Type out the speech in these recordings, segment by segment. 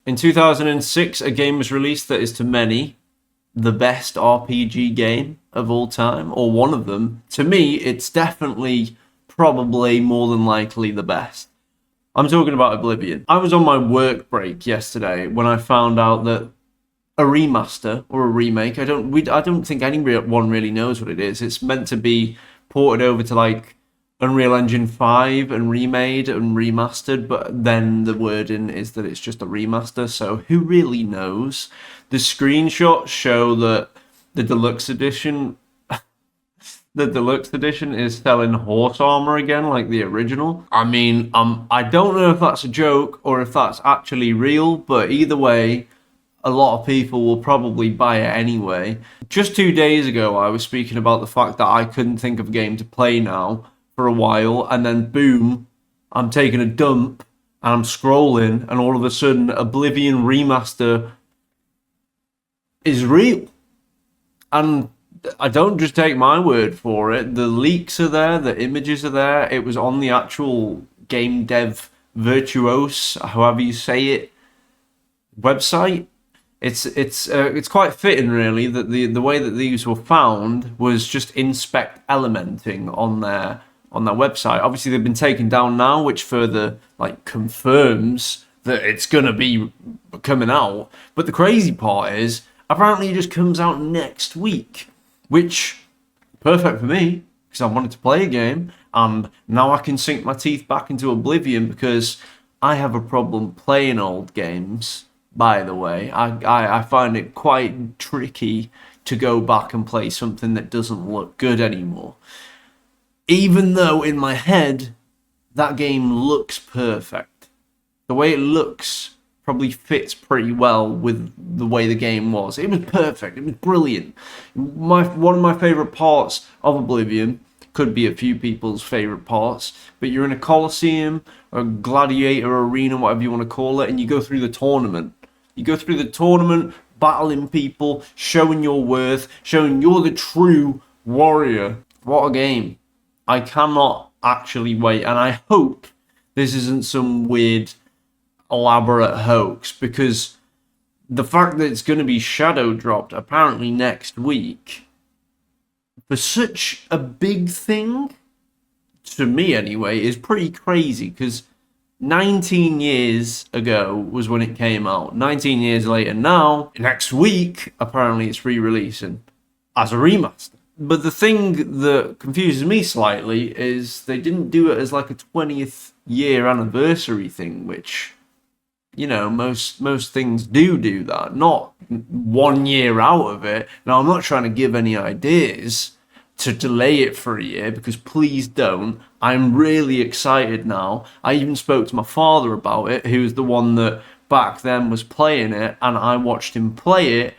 In 2006, a game was released that is to many the best RPG game of all time, or one of them. To me, it's definitely, probably, more than likely the best. I'm talking about Oblivion. I was on my work break yesterday when I found out that a remaster or a remake, I don't think anyone really knows what it is. It's meant to be ported over to like Unreal Engine 5 and remade and remastered, but then the wording is that it's just a remaster, so who really knows? The screenshots show that the deluxe edition is selling horse armor again like the original. I mean, I don't know if that's a joke or if that's actually real, but either way, a lot of people will probably buy it anyway. Just 2 days ago, I was speaking about the fact that I couldn't think of a game to play now for a while, and then boom, I'm taking a dump and I'm scrolling, and all of a sudden, Oblivion Remaster is real. And I don't just take my word for it. The leaks are there, the images are there. It was on the actual game dev virtuose, however you say it, website. It's quite fitting, really, that the way that these were found was just inspect elementing on their website. Obviously, they've been taken down now, which further like confirms that it's gonna be coming out. But the crazy part is, apparently, it just comes out next week, which perfect for me because I wanted to play a game, and now I can sink my teeth back into Oblivion because I have a problem playing old games. By the way, I find it quite tricky to go back and play something that doesn't look good anymore. Even though in my head, that game looks perfect. The way it looks probably fits pretty well with the way the game was. It was perfect. It was brilliant. One of my favourite parts of Oblivion, could be a few people's favourite parts, but you're in a coliseum, or a gladiator arena, whatever you want to call it, and you go through the tournament. You go through the tournament, battling people, showing your worth, showing you're the true warrior. What a game. I cannot actually wait, and I hope this isn't some weird, elaborate hoax, because the fact that it's going to be shadow dropped apparently next week for such a big thing, to me anyway, is pretty crazy, because 19 years ago was when it came out. 19 years later now, next week, apparently it's re-releasing as a remaster. But the thing that confuses me slightly is they didn't do it as like a 20th year anniversary thing, which, you know, most things do that. Not 1 year out of it. Now, I'm not trying to give any ideas to delay it for a year, because please don't. I'm really excited now. I even spoke to my father about it, who was the one that back then was playing it, and I watched him play it,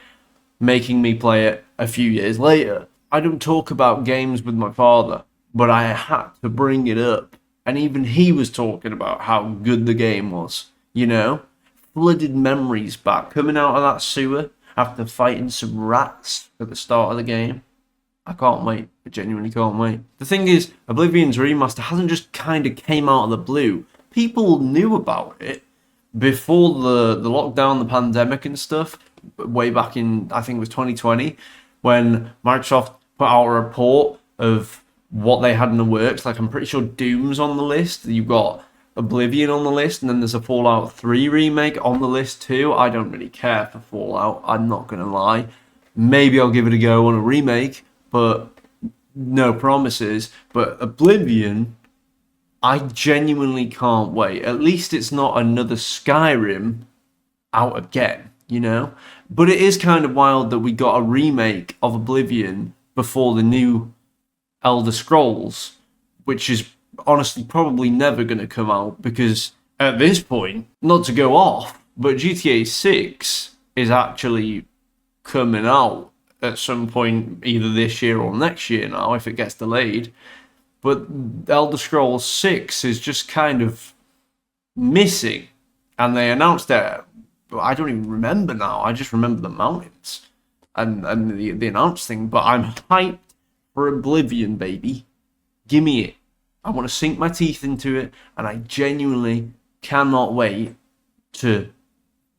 making me play it a few years later. I don't talk about games with my father, but I had to bring it up. And even he was talking about how good the game was, you know? Flooded memories back, coming out of that sewer after fighting some rats at the start of the game. I can't wait. I genuinely can't wait. The thing is, Oblivion's remaster hasn't just kind of came out of the blue. People knew about it before the lockdown, the pandemic and stuff, way back in, I think it was 2020, when Microsoft put out a report of what they had in the works. Like, I'm pretty sure Doom's on the list. You've got Oblivion on the list, and then there's a Fallout 3 remake on the list too. I don't really care for Fallout, I'm not going to lie. Maybe I'll give it a go on a remake, but no promises. But Oblivion, I genuinely can't wait. At least it's not another Skyrim out again, you know? But it is kind of wild that we got a remake of Oblivion before the new Elder Scrolls, which is honestly probably never going to come out, because at this point, not to go off, but GTA 6 is actually coming out at some point either this year or next year now, if it gets delayed. But Elder Scrolls 6 is just kind of missing, and they announced it. I don't even remember now. I just remember the mountains and the announced thing. But I'm hyped for Oblivion, baby. Give me it. I want to sink my teeth into it, and I genuinely cannot wait to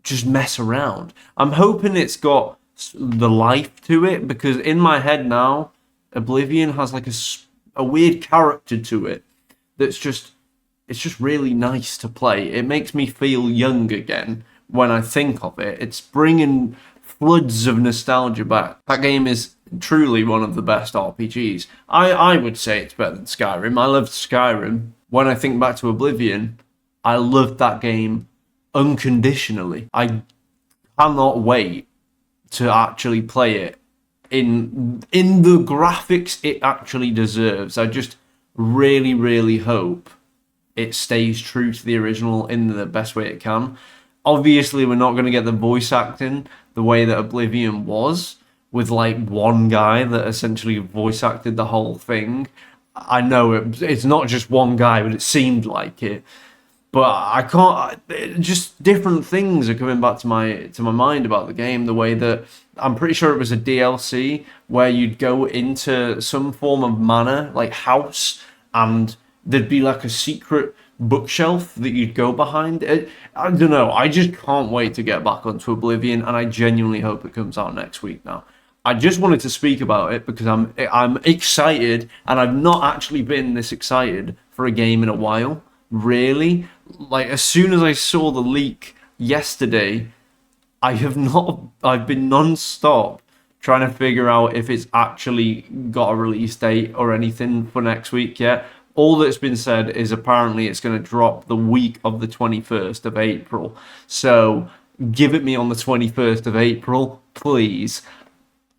just mess around. I'm hoping it's got the life to it, because in my head now, Oblivion has like a weird character to it that's just, it's just really nice to play. It makes me feel young again when I think of it. It's bringing floods of nostalgia back. That game is truly one of the best RPGs. I would say it's better than Skyrim. I loved Skyrim. When I think back to Oblivion, I loved that game unconditionally. I cannot wait to actually play it in the graphics it actually deserves. I just really hope it stays true to the original in the best way it can. Obviously, we're not going to get the voice acting the way that Oblivion was, with like one guy that essentially voice acted the whole thing. I know it's not just one guy, but it seemed like it. But I can't. Just different things are coming back to my mind about the game. The way that I'm pretty sure it was a DLC where you'd go into some form of manor, like house, and there'd be like a secret bookshelf that you'd go behind. I don't know. I just can't wait to get back onto Oblivion, and I genuinely hope it comes out next week now. I just wanted to speak about it because I'm excited, and I've not actually been this excited for a game in a while. Really, like as soon as I saw the leak yesterday, I've been non-stop trying to figure out if it's actually got a release date or anything for next week yet. All that's been said is apparently it's going to drop the week of the 21st of April. So give it me on the 21st of April, please.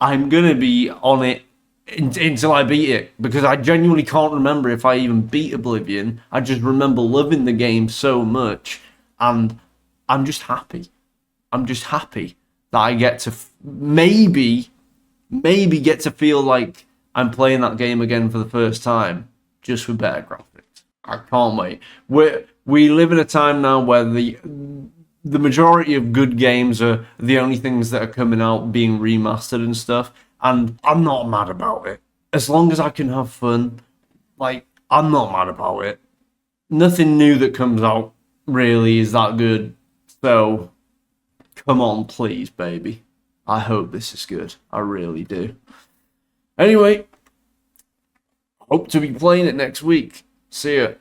I'm going to be on it until I beat it, because I genuinely can't remember if I even beat Oblivion. I just remember loving the game so much, and I'm just happy. I'm just happy that I get to maybe get to feel like I'm playing that game again for the first time, just with better graphics. I can't wait. We live in a time now where the majority of good games are the only things that are coming out being remastered and stuff, and I'm not mad about it. As long as I can have fun, like, I'm not mad about it. Nothing new that comes out really is that good, so come on, please, baby. I hope this is good. I really do. Anyway, hope to be playing it next week. See ya.